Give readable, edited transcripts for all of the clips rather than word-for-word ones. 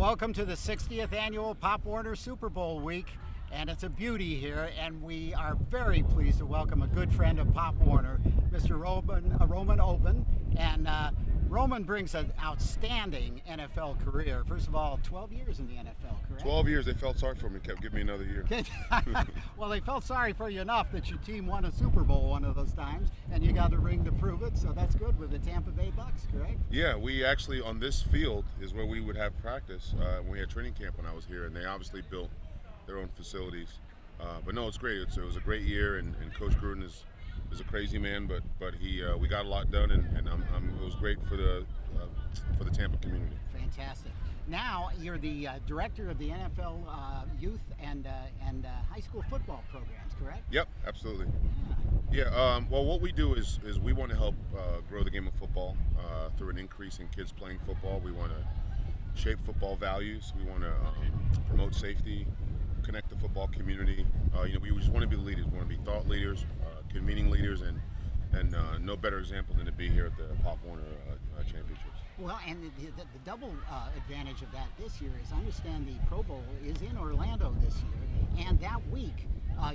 welcome to the 60th annual Pop Warner Super Bowl week, and it's a beauty here, and we are very pleased to welcome a good friend of Pop Warner, Mr. Roman Oben, and Roman brings an outstanding NFL career. First of all, 12 years in the NFL, correct? 12 years. They felt sorry for me, kept giving me another year. Well, they felt sorry for you enough that your team won a Super Bowl one of those times, and you got a ring to prove it, so that's good with the Tampa Bay Bucks, correct? Yeah, we actually, on this field is where we would have practice when we had training camp when I was here, and they obviously built their own facilities. But no, it's great. It was a great year, and Coach Gruden is a crazy man, but we got a lot done, and it was great for the Tampa community. Fantastic. Now you're the director of the NFL youth and high school football programs, correct? Yep, absolutely. Yeah. Well, what we do is we want to help grow the game of football through an increase in kids playing football. We want to shape football values. We want to promote safety, connect the football community. We just want to be leaders. We want to be thought leaders, convening leaders, and no better example than to be here at the Pop Warner Championships. Well, and the double advantage of that this year is I understand the Pro Bowl is in Orlando this year, and that week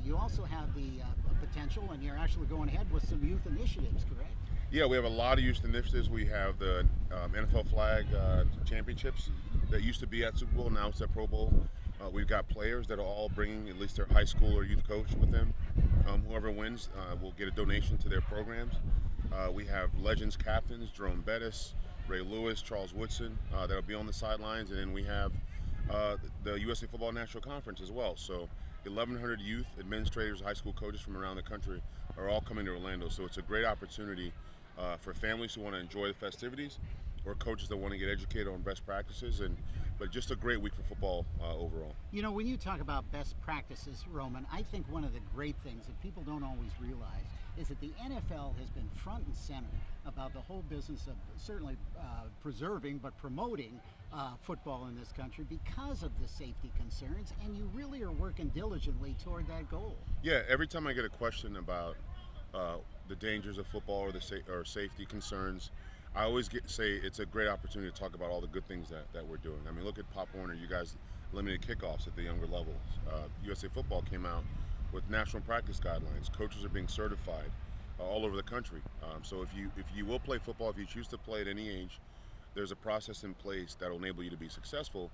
you also have the potential, and you're actually going ahead with some youth initiatives, correct? Yeah, we have a lot of youth initiatives. We have the NFL flag championships that used to be at Super Bowl, now it's at Pro Bowl. We've got players that are all bringing at least their high school or youth coach with them. Whoever wins will get a donation to their programs. We have Legends captains, Jerome Bettis, Ray Lewis, Charles Woodson, that'll be on the sidelines. And then we have the USA Football National Conference as well. So 1,100 youth administrators, high school coaches from around the country are all coming to Orlando. So it's a great opportunity for families who want to enjoy the festivities, or coaches that want to get educated on best practices, but just a great week for football overall. You know, when you talk about best practices, Roman, I think one of the great things that people don't always realize is that the NFL has been front and center about the whole business of certainly preserving but promoting football in this country because of the safety concerns, and you really are working diligently toward that goal. Yeah, every time I get a question about the dangers of football or safety concerns, I always say it's a great opportunity to talk about all the good things that we're doing. I mean, look at Pop Warner. You guys limited kickoffs at the younger levels. USA Football came out with national practice guidelines. Coaches are being certified all over the country. So if you will play football, if you choose to play at any age, there's a process in place that will enable you to be successful.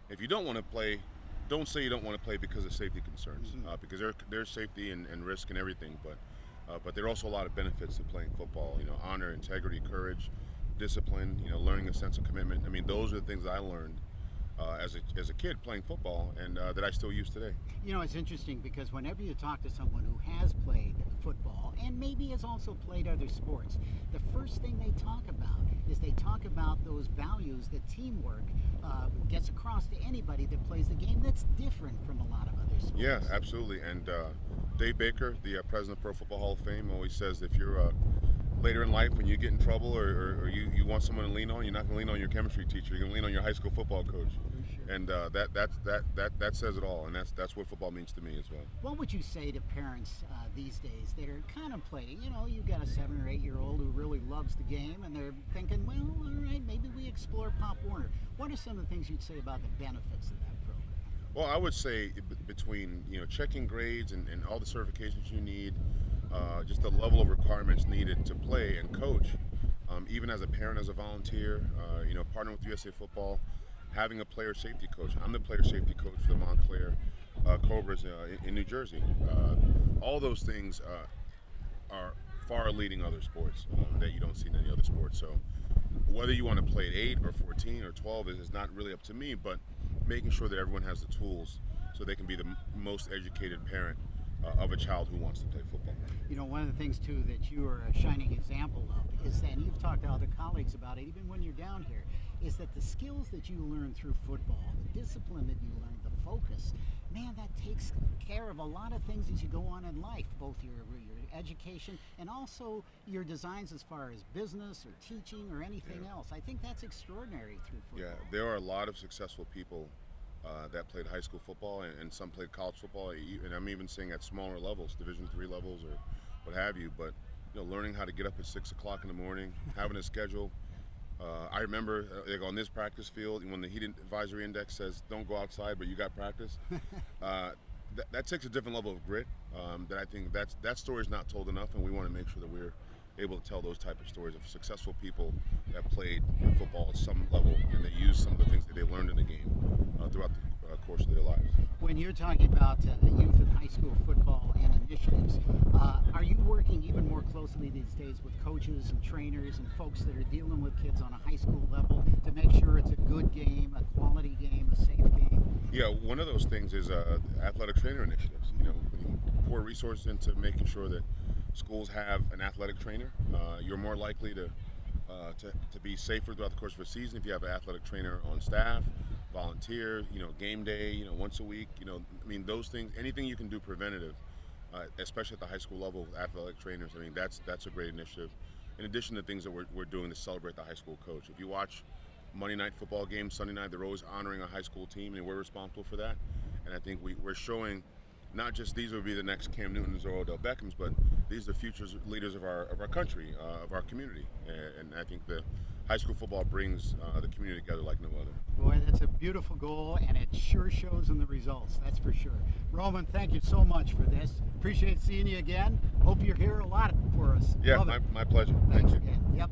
If you don't want to play, don't say you don't want to play because of safety concerns, because there's safety and risk and everything, but there are also a lot of benefits to playing football. Honor, integrity, courage, discipline, learning a sense of commitment. I mean, those are the things I learned as a kid playing football, and that I still use today. It's interesting because whenever you talk to someone who has played football and maybe has also played other sports, the first thing they talk about is they talk about those values that teamwork gets across to anybody that plays the game. That's different from a lot of other sports. Yeah, absolutely. And Dave Baker, the president of Pro Football Hall of Fame, always says if you're later in life when you get in trouble or you want someone to lean on, you're not going to lean on your chemistry teacher. You're going to lean on your high school football coach. Sure. And that says it all, and that's what football means to me as well. What would you say to parents these days that are contemplating, you've got a 7 or 8 year old who really loves the game and they're thinking, well, all right, maybe we explore Pop Warner. What are some of the things you'd say about the benefits of that program? Well, I would say between checking grades and all the certifications you need, just the level of requirements needed to play and coach, even as a parent, as a volunteer, partnering with USA Football, having a player safety coach. I'm the player safety coach for the Montclair Cobras in New Jersey. All those things are far leading other sports that you don't see in any other sport. So whether you want to play at 8 or 14 or 12 is not really up to me, but making sure that everyone has the tools so they can be the most educated parent of a child who wants to play football. One of the things too that you are a shining example of is that, and you've talked to other colleagues about it even when you're down here, is that the skills that you learn through football, the discipline that you learn, the focus, man, that takes care of a lot of things as you go on in life, both your education and also your designs as far as business or teaching or anything else. I think that's extraordinary through football. Yeah, there are a lot of successful people that played high school football, and some played college football, and I'm even saying at smaller levels, Division III levels or what have you. But learning how to get up at 6 o'clock in the morning, having a schedule, I remember like on this practice field when the heat advisory index says don't go outside, but you got practice. That takes a different level of grit. That I think that story is not told enough, and we want to make sure that we're able to tell those type of stories of successful people that played football at some level and they used some of the things that they learned in the game throughout the course of their lives. When you're talking about youth and high school football and initiatives, are you working even more closely these days with coaches and trainers and folks that are dealing with kids on a high school level to make sure it's a good game, a quality game, a safe game? Yeah, one of those things is athletic trainer initiatives. When you pour resources into making sure that schools have an athletic trainer, you're more likely to be safer throughout the course of a season if you have an athletic trainer on staff, volunteer, game day, once a week. Those things, anything you can do preventative, especially at the high school level with athletic trainers. That's a great initiative. In addition to things that we're doing to celebrate the high school coach. If you watch Monday night football games, Sunday night, they're always honoring a high school team, and we're responsible for that. And I think we're showing not just these will be the next Cam Newtons or Odell Beckhams, but these are the future leaders of our country, of our community. And I think the high school football brings the community together like no other. Boy, that's a beautiful goal, and it sure shows in the results, that's for sure. Roman, thank you so much for this. Appreciate seeing you again. Hope you're here a lot for us. Yeah, Love it. my pleasure. Thanks Thank you. again. Yep.